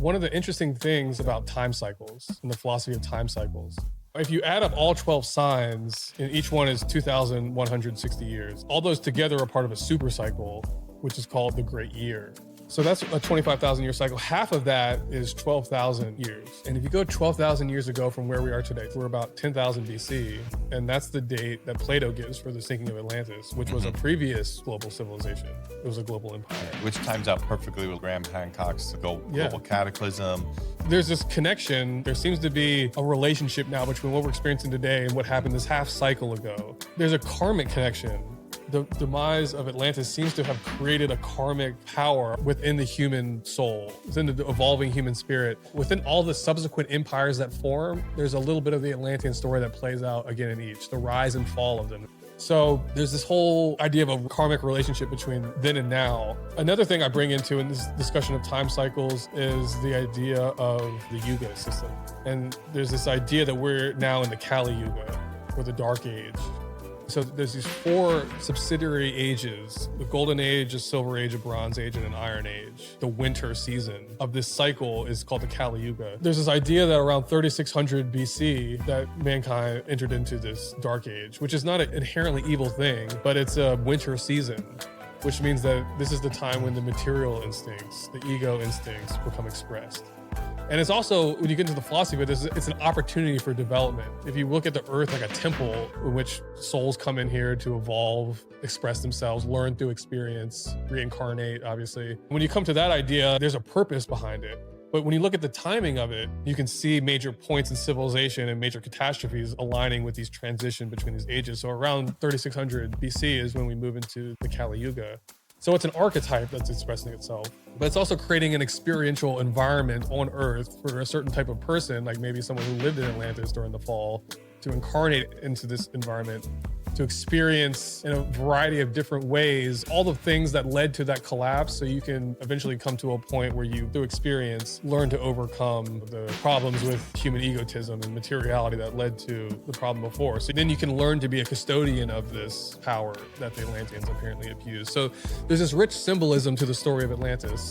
One of the interesting things about time cycles and the philosophy of time cycles, if you add up all 12 signs, and each one is 2,160 years, all those together are part of a super cycle, which is called the Great Year. So that's a 25,000 year cycle. Half of that is 12,000 years. And if you go 12,000 years ago from where we are today, we're about 10,000 BC. And that's the date that Plato gives for the sinking of Atlantis, which was a previous global civilization. It was a global empire. Which times out perfectly with Graham Hancock's global cataclysm. There's this connection. There seems to be a relationship now between what we're experiencing today and what happened this half cycle ago. There's a karmic connection. The demise of Atlantis seems to have created a karmic power within the human soul, within the evolving human spirit. Within all the subsequent empires that form, there's a little bit of the Atlantean story that plays out again in each, the rise and fall of them. So there's this whole idea of a karmic relationship between then and now. Another thing I bring into in this discussion of time cycles is the idea of the Yuga system. And there's this idea that we're now in the Kali Yuga, or the Dark Age. So there's these four subsidiary ages: the Golden Age, a Silver Age, a Bronze Age, and an Iron Age. The winter season of this cycle is called the Kali Yuga. There's this idea that around 3600 BC that mankind entered into this Dark Age, which is not an inherently evil thing, but it's a winter season, which means that this is the time when the material instincts, the ego instincts, become expressed. And it's also, when you get into the philosophy of it, it's an opportunity for development. If you look at the earth like a temple in which souls come in here to evolve, express themselves, learn through experience, reincarnate, obviously. When you come to that idea, there's a purpose behind it. But when you look at the timing of it, you can see major points in civilization and major catastrophes aligning with these transition between these ages. So around 3600 BC is when we move into the Kali Yuga. So it's an archetype that's expressing itself, but it's also creating an experiential environment on Earth for a certain type of person, like maybe someone who lived in Atlantis during the fall, to incarnate into this environment, to experience in a variety of different ways all the things that led to that collapse, so you can eventually come to a point where you, through experience, learn to overcome the problems with human egotism and materiality that led to the problem before. So then you can learn to be a custodian of this power that the Atlanteans apparently abused. So there's this rich symbolism to the story of Atlantis.